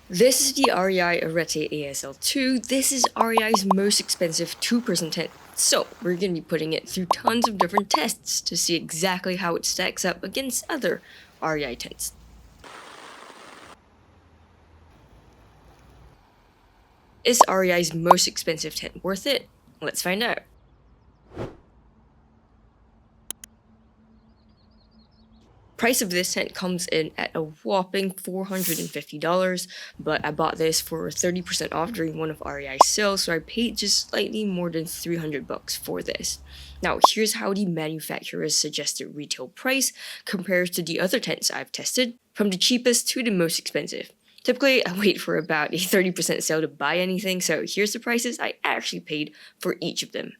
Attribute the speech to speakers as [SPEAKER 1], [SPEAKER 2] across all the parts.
[SPEAKER 1] This is the REI Arete ASL 2. This is REI's most expensive 2-person tent. So we're going to be putting it through tons of different tests to see exactly how it stacks up against other REI tents. Is REI's most expensive tent worth it? Let's find out. Price of this tent comes in at a whopping $450, but I bought this for 30% off during one of REI's sales, so I paid just slightly more than $300 for this. Now, here's how the manufacturer's suggested retail price compares to the other tents I've tested, from the cheapest to the most expensive. Typically, I wait for about a 30% sale to buy anything, so here's the prices I actually paid for each of them.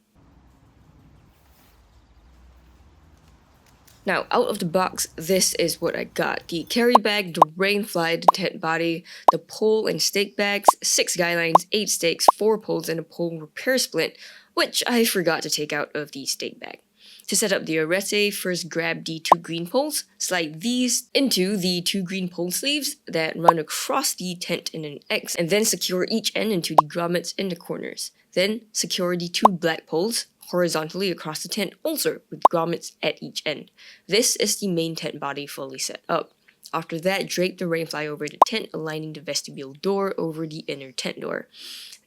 [SPEAKER 1] Now, out of the box, this is what I got. The carry bag, the rain fly, the tent body, the pole and stake bags, 6 guy lines, 8 stakes, 4 poles, and a pole repair splint, which I forgot to take out of the stake bag. To set up the arete, first grab the 2 green poles, slide these into the 2 green pole sleeves that run across the tent in an X, and then secure each end into the grommets in the corners. Then secure the 2 black poles horizontally across the tent, also with grommets at each end. This is the main tent body fully set up. After that, drape the rainfly over the tent, aligning the vestibule door over the inner tent door.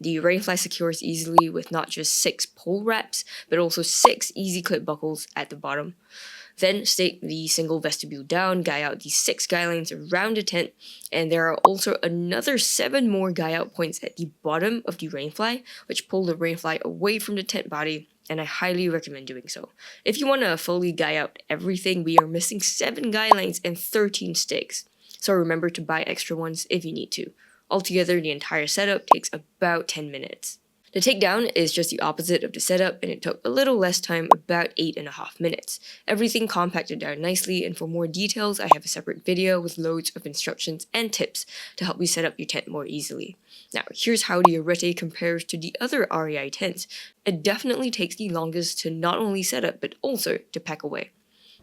[SPEAKER 1] The rainfly secures easily with not just 6 pole wraps, but also 6 easy clip buckles at the bottom. Then stake the single vestibule down, guy out the 6 guy lines around the tent, and there are also another 7 more guy out points at the bottom of the rainfly, which pull the rainfly away from the tent body, and I highly recommend doing so. If you want to fully guy out everything, we are missing 7 guy lines and 13 stakes, so remember to buy extra ones if you need to. Altogether, the entire setup takes about 10 minutes. The takedown is just the opposite of the setup, and it took a little less time, about 8.5 minutes. Everything compacted down nicely, and for more details, I have a separate video with loads of instructions and tips to help you set up your tent more easily. Now, here's how the Arete compares to the other REI tents. It definitely takes the longest to not only set up, but also to pack away.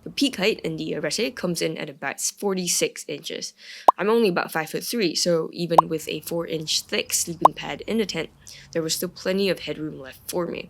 [SPEAKER 1] The peak height in the Arete comes in at about 46 inches. I'm only about 5'3", so even with a 4-inch thick sleeping pad in the tent, there was still plenty of headroom left for me.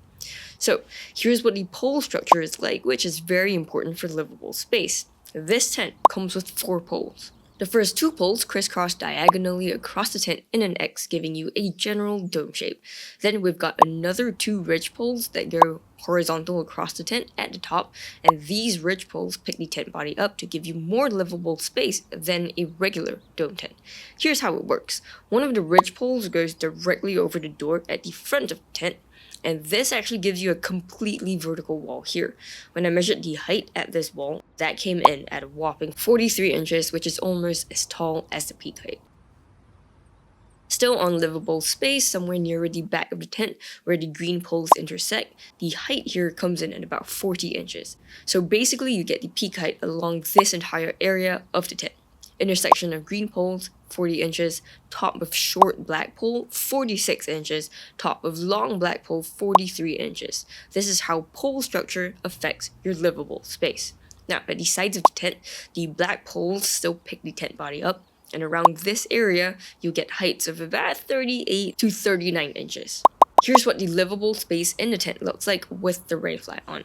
[SPEAKER 1] So here's what the pole structure is like, which is very important for livable space. This tent comes with 4 poles. The first 2 poles crisscross diagonally across the tent in an X, giving you a general dome shape. Then we've got another 2 ridge poles that go horizontal across the tent at the top, and these ridge poles pick the tent body up to give you more livable space than a regular dome tent. Here's how it works. One of the ridge poles goes directly over the door at the front of the tent, and this actually gives you a completely vertical wall here. When I measured the height at this wall, that came in at a whopping 43 inches, which is almost as tall as the peak height. Still on livable space, somewhere near the back of the tent where the green poles intersect, the height here comes in at about 40 inches. So basically you get the peak height along this entire area of the tent. Intersection of green poles, 40 inches, top of short black pole, 46 inches, top of long black pole, 43 inches. This is how pole structure affects your livable space. Now, at the sides of the tent, the black poles still pick the tent body up, and around this area, you'll get heights of about 38 to 39 inches. Here's what the livable space in the tent looks like with the rainfly on.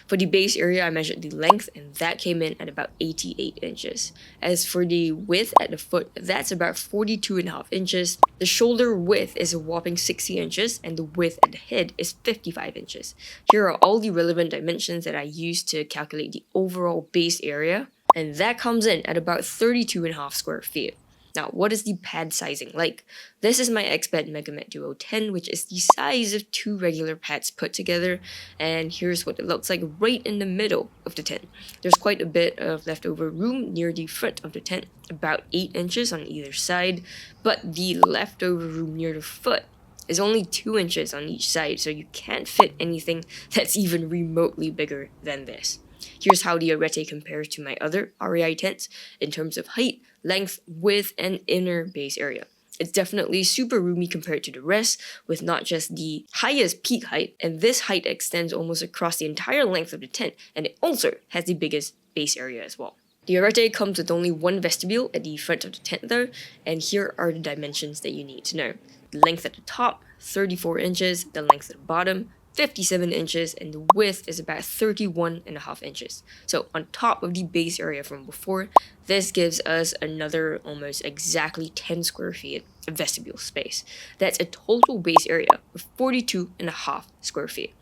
[SPEAKER 1] For the base area, I measured the length, and that came in at about 88 inches. As for the width at the foot, that's about 42.5 inches. The shoulder width is a whopping 60 inches, and the width at the head is 55 inches. Here are all the relevant dimensions that I used to calculate the overall base area, and that comes in at about 32.5 square feet. Now, what is the pad sizing like? This is my XBed MegaMet Duo 10, which is the size of 2 regular pads put together, and here's what it looks like right in the middle of the tent. There's quite a bit of leftover room near the front of the tent, about 8 inches on either side, but the leftover room near the foot is only 2 inches on each side, so you can't fit anything that's even remotely bigger than this. Here's how the Arete compares to my other REI tents in terms of height, length, width, and inner base area. It's definitely super roomy compared to the rest, with not just the highest peak height, and this height extends almost across the entire length of the tent, and it also has the biggest base area as well. The Arete comes with only one vestibule at the front of the tent though, and here are the dimensions that you need to know. The length at the top, 34 inches, the length at the bottom, 57 inches, and the width is about 31.5 inches. So on top of the base area from before, this gives us another almost exactly 10 square feet of vestibule space. That's a total base area of 42.5 square feet.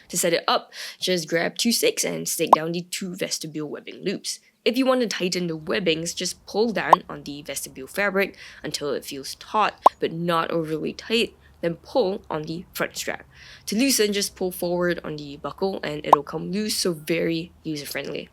[SPEAKER 1] To set it up, just grab 2 sticks and stake down the 2 vestibule webbing loops. If you want to tighten the webbings, just pull down on the vestibule fabric until it feels taut but not overly tight, then pull on the front strap. To loosen, just pull forward on the buckle and it'll come loose, so very user-friendly.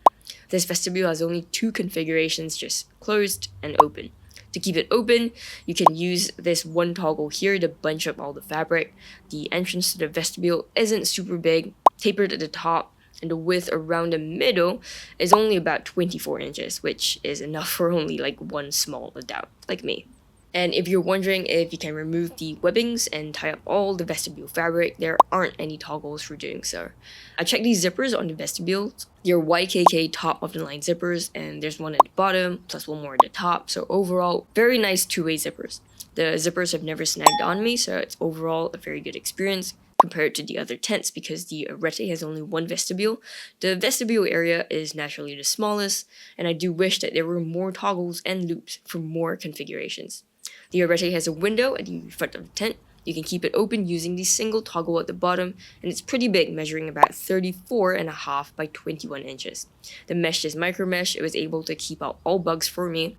[SPEAKER 1] This vestibule has only 2 configurations, just closed and open. To keep it open, you can use this one toggle here to bunch up all the fabric. The entrance to the vestibule isn't super big, tapered at the top, and the width around the middle is only about 24 inches, which is enough for only like one small adult like me. And if you're wondering if you can remove the webbings and tie up all the vestibule fabric, there aren't any toggles for doing so. I checked these zippers on the vestibule. They're YKK top of the line zippers, and there's one at the bottom, plus one more at the top. So overall, very nice two-way zippers. The zippers have never snagged on me, so it's overall a very good experience compared to the other tents because the Arete has only one vestibule. The vestibule area is naturally the smallest, and I do wish that there were more toggles and loops for more configurations. The Arete has a window at the front of the tent. You can keep it open using the single toggle at the bottom, and it's pretty big, measuring about 34.5 by 21 inches. The mesh is micro mesh. It was able to keep out all bugs for me.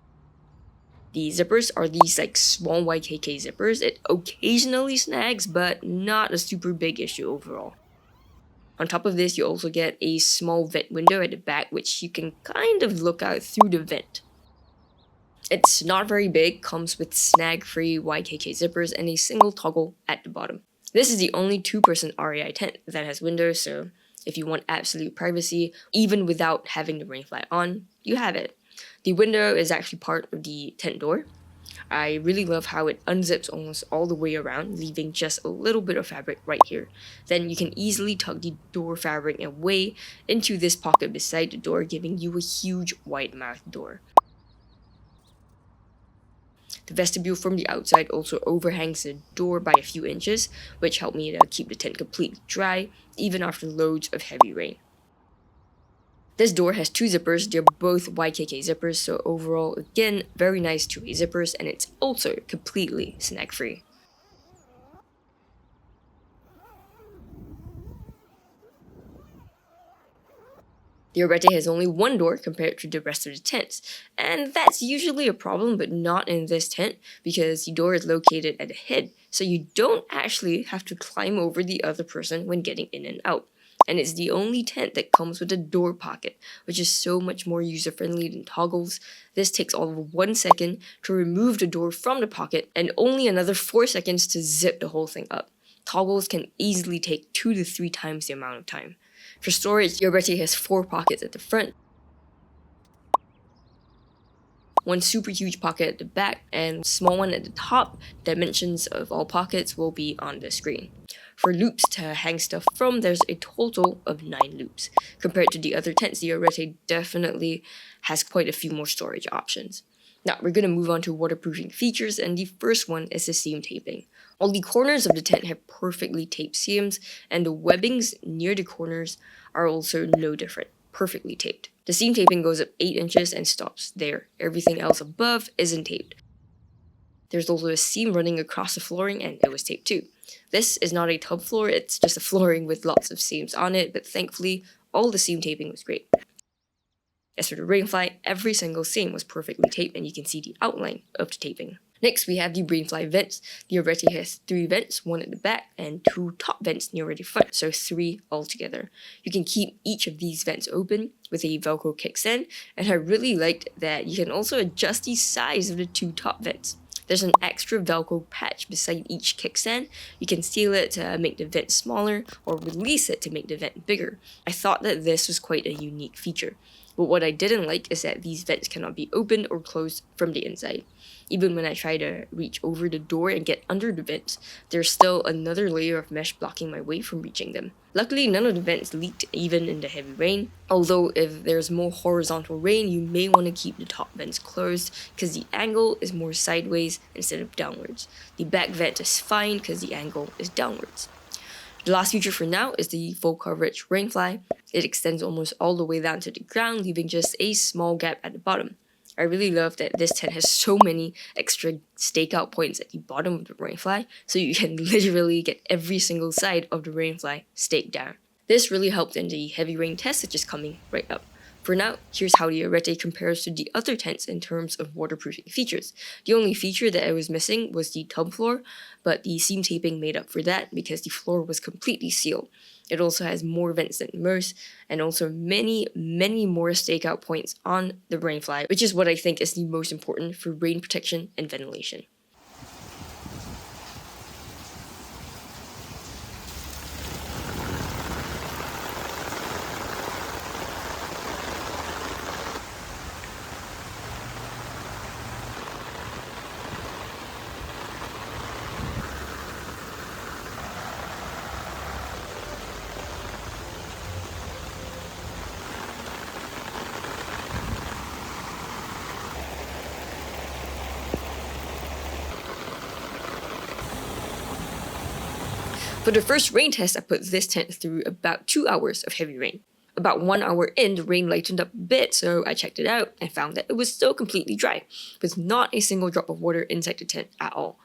[SPEAKER 1] The zippers are these like small YKK zippers. It occasionally snags, but not a super big issue overall. On top of this, you also get a small vent window at the back, which you can kind of look out through the vent. It's not very big, comes with snag-free YKK zippers and a single toggle at the bottom. This is the only 2-person REI tent that has windows, so if you want absolute privacy, even without having the rainfly on, you have it. The window is actually part of the tent door. I really love how it unzips almost all the way around, leaving just a little bit of fabric right here. Then you can easily tuck the door fabric away into this pocket beside the door, giving you a huge wide mouth door. The vestibule from the outside also overhangs the door by a few inches, which helped me to keep the tent completely dry, even after loads of heavy rain. This door has 2 zippers. They're both YKK zippers, so overall, again, very nice 2-way zippers, and it's also completely snag-free. The Arete has only one door compared to the rest of the tents, and that's usually a problem, but not in this tent because the door is located at the head, so you don't actually have to climb over the other person when getting in and out. And it's the only tent that comes with a door pocket, which is so much more user-friendly than toggles. This takes all of 1 second to remove the door from the pocket and only another 4 seconds to zip the whole thing up. Toggles can easily take 2 to 3 times the amount of time. For storage, the Arete has 4 pockets at the front, one super huge pocket at the back, and small one at the top. Dimensions of all pockets will be on the screen. For loops to hang stuff from, there's a total of 9 loops. Compared to the other tents, the Arete definitely has quite a few more storage options. Now, we're going to move on to waterproofing features, and the first one is the seam taping. All the corners of the tent have perfectly taped seams, and the webbings near the corners are also no different, perfectly taped. The seam taping goes up 8 inches and stops there. Everything else above isn't taped. There's also a seam running across the flooring, and it was taped too. This is not a tub floor, it's just a flooring with lots of seams on it, but thankfully, all the seam taping was great. As for the rainfly, every single seam was perfectly taped, and you can see the outline of the taping. Next, we have the rainfly vents. The Arete has 3 vents, one at the back and 2 top vents near the front, so 3 altogether. You can keep each of these vents open with a Velcro kickstand, and I really liked that you can also adjust the size of the 2 top vents. There's an extra Velcro patch beside each kickstand. You can seal it to make the vent smaller or release it to make the vent bigger. I thought that this was quite a unique feature. But what I didn't like is that these vents cannot be opened or closed from the inside. Even when I try to reach over the door and get under the vents, there's still another layer of mesh blocking my way from reaching them. Luckily, none of the vents leaked even in the heavy rain, although if there's more horizontal rain, you may want to keep the top vents closed because the angle is more sideways instead of downwards. The back vent is fine because the angle is downwards. The last feature for now is the full coverage rainfly. It extends almost all the way down to the ground, leaving just a small gap at the bottom. I really love that this tent has so many extra stakeout points at the bottom of the rainfly, so you can literally get every single side of the rainfly staked down. This really helped in the heavy rain test, which is coming right up. For now, here's how the Arete compares to the other tents in terms of waterproofing features. The only feature that I was missing was the tub floor, but the seam taping made up for that because the floor was completely sealed. It also has more vents than most, and also many more stakeout points on the rainfly, which is what I think is the most important for rain protection and ventilation. For the first rain test, I put this tent through about 2 hours of heavy rain. About 1 hour in, the rain lightened up a bit, so I checked it out and found that it was still completely dry, with not a single drop of water inside the tent at all.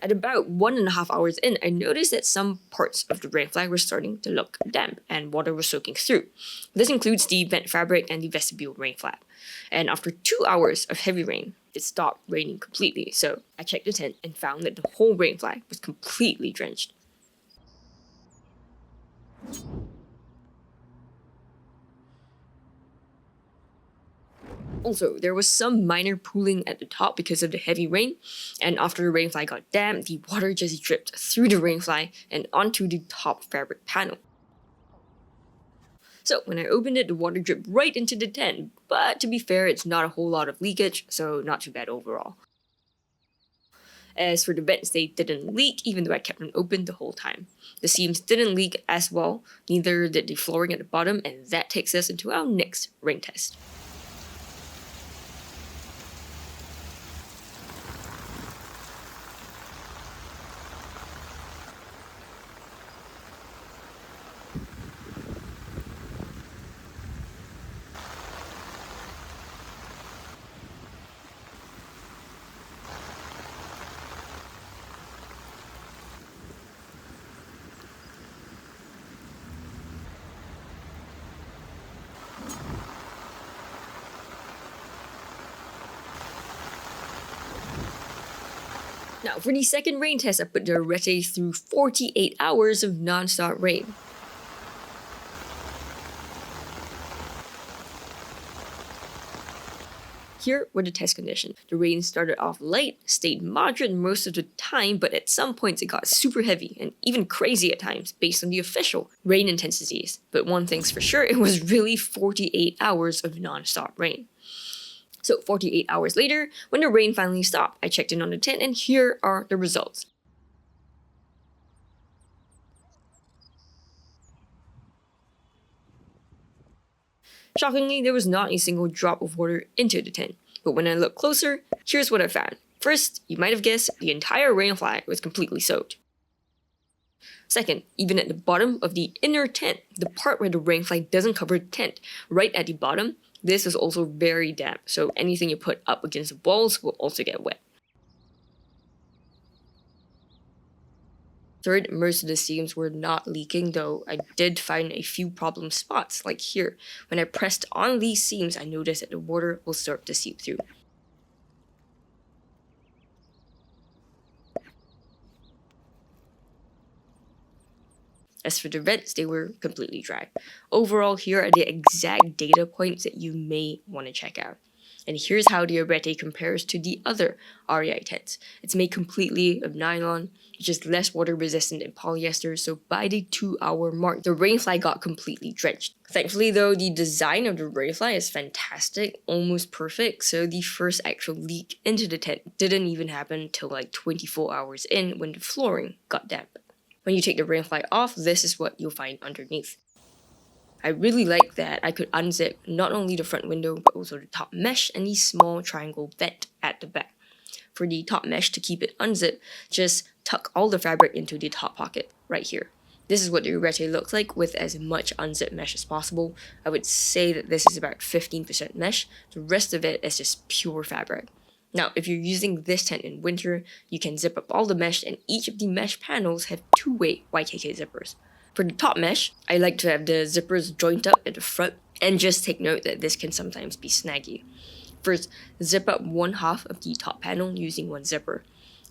[SPEAKER 1] At about 1.5 hours in, I noticed that some parts of the rainfly were starting to look damp and water was soaking through. This includes the vent fabric and the vestibule rain flap. And after 2 hours of heavy rain, it stopped raining completely, so I checked the tent and found that the whole rainfly was completely drenched. Also, there was some minor pooling at the top because of the heavy rain, and after the rainfly got damp, the water just dripped through the rainfly and onto the top fabric panel. So when I opened it, the water dripped right into the tent, but to be fair, it's not a whole lot of leakage, so not too bad overall. As for the vents, they didn't leak even though I kept them open the whole time. The seams didn't leak as well, neither did the flooring at the bottom, and that takes us into our next rain test. Now, for the second rain test, I put the Arete through 48 hours of non-stop rain. Here were the test conditions. The rain started off light, stayed moderate most of the time, but at some points it got super heavy and even crazy at times based on the official rain intensities. But one thing's for sure, it was really 48 hours of non-stop rain. So 48 hours later, when the rain finally stopped, I checked in on the tent and here are the results. Shockingly, there was not a single drop of water into the tent, but when I looked closer, here's what I found. First, you might have guessed, the entire rainfly was completely soaked. Second, even at the bottom of the inner tent, the part where the rainfly doesn't cover the tent, right at the bottom, this is also very damp, so anything you put up against the walls will also get wet. Third, most of the seams were not leaking, though I did find a few problem spots, like here. When I pressed on these seams, I noticed that the water will start to seep through. As for the vents, they were completely dry. Overall, here are the exact data points that you may want to check out. And here's how the Arete compares to the other REI tents. It's made completely of nylon, which is less water resistant than polyester, so by the 2-hour mark, the rainfly got completely drenched. Thankfully though, the design of the rainfly is fantastic, almost perfect, so the first actual leak into the tent didn't even happen till like 24 hours in when the flooring got damp. When you take the rainfly off, this is what you'll find underneath. I really like that I could unzip not only the front window but also the top mesh and the small triangle vent at the back. For the top mesh to keep it unzipped, just tuck all the fabric into the top pocket right here. This is what the Arete looks like with as much unzipped mesh as possible. I would say that this is about 15% mesh, the rest of it is just pure fabric. Now, if you're using this tent in winter, you can zip up all the mesh and each of the mesh panels have two-way YKK zippers. For the top mesh, I like to have the zippers joint up at the front, and just take note that this can sometimes be snaggy. First, zip up one half of the top panel using one zipper.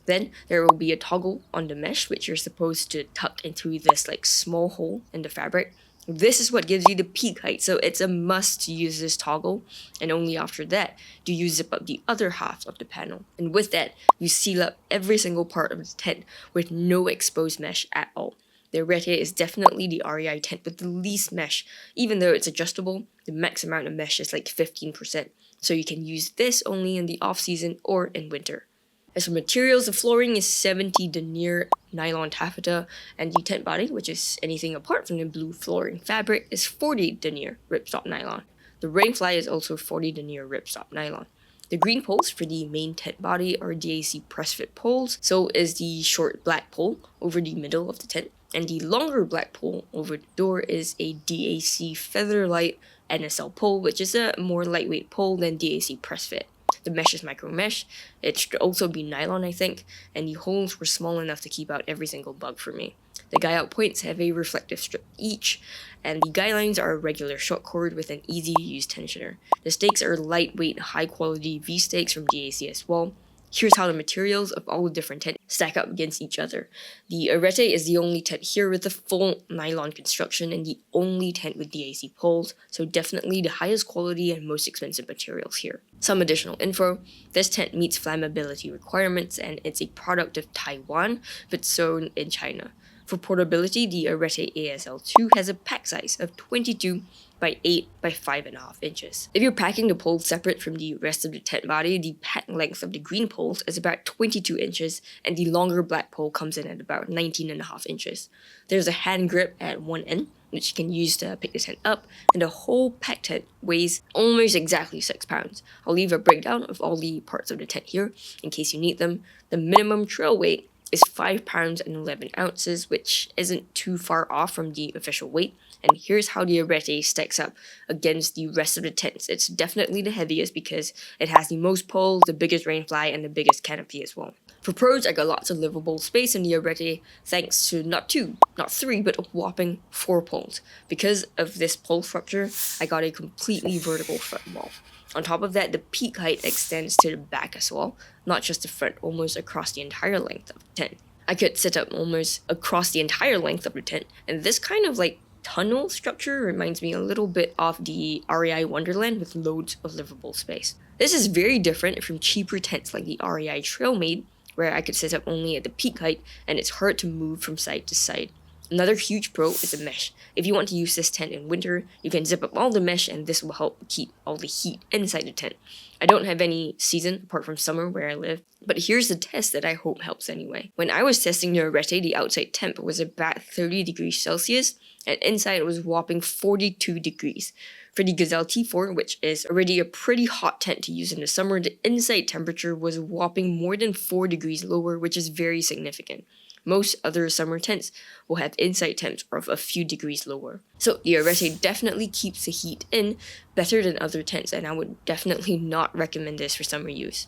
[SPEAKER 1] Then there will be a toggle on the mesh which you're supposed to tuck into this like small hole in the fabric. This is what gives you the peak height, so it's a must to use this toggle, and only after that do you zip up the other half of the panel. And with that, you seal up every single part of the tent with no exposed mesh at all. The Arete is definitely the REI tent with the least mesh. Even though it's adjustable, the max amount of mesh is like 15%, so you can use this only in the off-season or in winter. As for materials, the flooring is 70 denier nylon taffeta, and the tent body, which is anything apart from the blue flooring fabric, is 40 denier ripstop nylon. The rainfly is also 40 denier ripstop nylon. The green poles for the main tent body are DAC press fit poles, so is the short black pole over the middle of the tent, and the longer black pole over the door is a DAC Featherlight NSL pole, which is a more lightweight pole than DAC press fit. The mesh is micro mesh. It should also be nylon, I think, and the holes were small enough to keep out every single bug for me. The guy out points have a reflective strip each, and the guy lines are a regular short cord with an easy to use tensioner. The stakes are lightweight, high quality V stakes from DAC as well. Here's how the materials of all the different tents stack up against each other. The Arete is the only tent here with a full nylon construction and the only tent with DAC poles, so definitely the highest quality and most expensive materials here. Some additional info: this tent meets flammability requirements and it's a product of Taiwan but sewn in China. For portability, the Arete ASL 2 has a pack size of 22 by 8 by 5.5 inches. If you're packing the poles separate from the rest of the tent body, the pack length of the green poles is about 22 inches and the longer black pole comes in at about 19.5 inches. There's a hand grip at one end, which you can use to pick the tent up, and the whole pack tent weighs almost exactly 6 pounds. I'll leave a breakdown of all the parts of the tent here in case you need them. The minimum trail weight is 5 pounds and 11 ounces, which isn't too far off from the official weight. And here's how the Arete stacks up against the rest of the tents. It's definitely the heaviest because it has the most poles, the biggest rainfly, and the biggest canopy as well. For pros, I got lots of livable space in the Arete thanks to not 2, not 3, but a whopping 4 poles. Because of this pole structure, I got a completely vertical front wall. On top of that, the peak height extends to the back as well, not just the front, almost across the entire length of the tent. I could sit up almost across the entire length of the tent, and this kind of like tunnel structure reminds me a little bit of the REI Wonderland with loads of livable space. This is very different from cheaper tents like the REI Trailmade, where I could sit up only at the peak height and it's hard to move from side to side. Another huge pro is the mesh. If you want to use this tent in winter, you can zip up all the mesh and this will help keep all the heat inside the tent. I don't have any season apart from summer where I live, but here's the test that I hope helps anyway. When I was testing the Arete, the outside temp was about 30 degrees Celsius and inside it was whopping 42 degrees. For the Gazelle T4, which is already a pretty hot tent to use in the summer, the inside temperature was whopping more than 4 degrees lower, which is very significant. Most other summer tents will have inside temps of a few degrees lower. So the Arete definitely keeps the heat in better than other tents, and I would definitely not recommend this for summer use.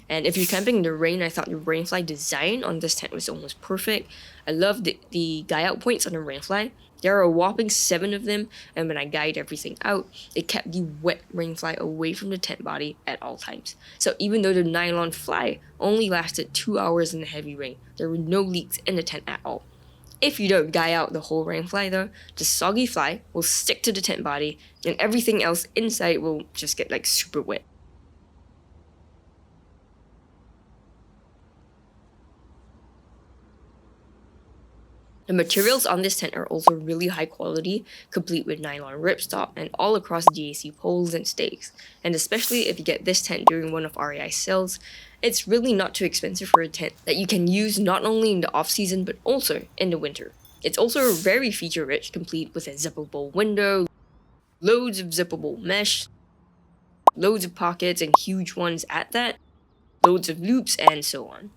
[SPEAKER 1] And if you're camping in the rain, I thought the rainfly design on this tent was almost perfect. I love the guy out points on the rainfly. There are a whopping 7 of them, and when I guide everything out, it kept the wet rainfly away from the tent body at all times. So even though the nylon fly only lasted 2 hours in the heavy rain, there were no leaks in the tent at all. If you don't guy out the whole rainfly though, the soggy fly will stick to the tent body, and everything else inside will just get like super wet. The materials on this tent are also really high quality, complete with nylon ripstop and all across DAC poles and stakes. And especially if you get this tent during one of REI's sales, it's really not too expensive for a tent that you can use not only in the off-season but also in the winter. It's also very feature-rich, complete with a zippable window, loads of zippable mesh, loads of pockets and huge ones at that, loads of loops, and so on.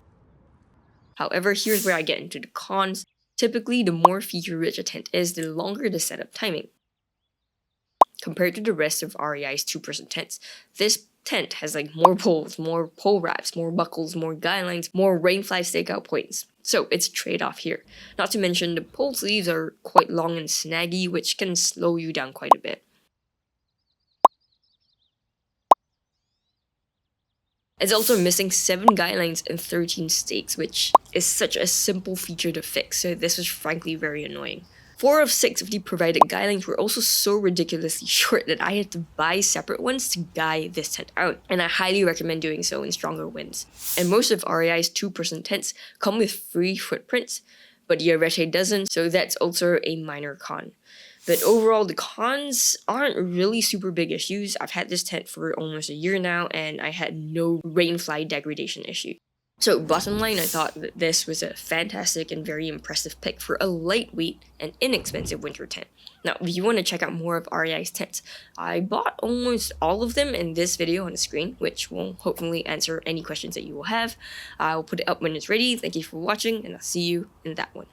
[SPEAKER 1] However, here's where I get into the cons. Typically, the more feature-rich a tent is, the longer the setup timing. Compared to the rest of REI's 2-person tents, this tent has like more poles, more pole wraps, more buckles, more guy lines, more rainfly stakeout points. So it's a trade-off here. Not to mention the pole sleeves are quite long and snaggy, which can slow you down quite a bit. It's also missing 7 guy lines and 13 stakes, which is such a simple feature to fix, so this was frankly very annoying. 4 of 6 of the provided guy lines were also so ridiculously short that I had to buy separate ones to guy this tent out, and I highly recommend doing so in stronger winds. And most of REI's 2-person tents come with free footprints, but the Arete doesn't, so that's also a minor con. But overall, the cons aren't really super big issues. I've had this tent for almost a year now, and I had no rainfly degradation issue. So bottom line, I thought that this was a fantastic and very impressive pick for a lightweight and inexpensive winter tent. Now, if you want to check out more of REI's tents, I bought almost all of them in this video on the screen, which will hopefully answer any questions that you will have. I'll put it up when it's ready. Thank you for watching, and I'll see you in that one.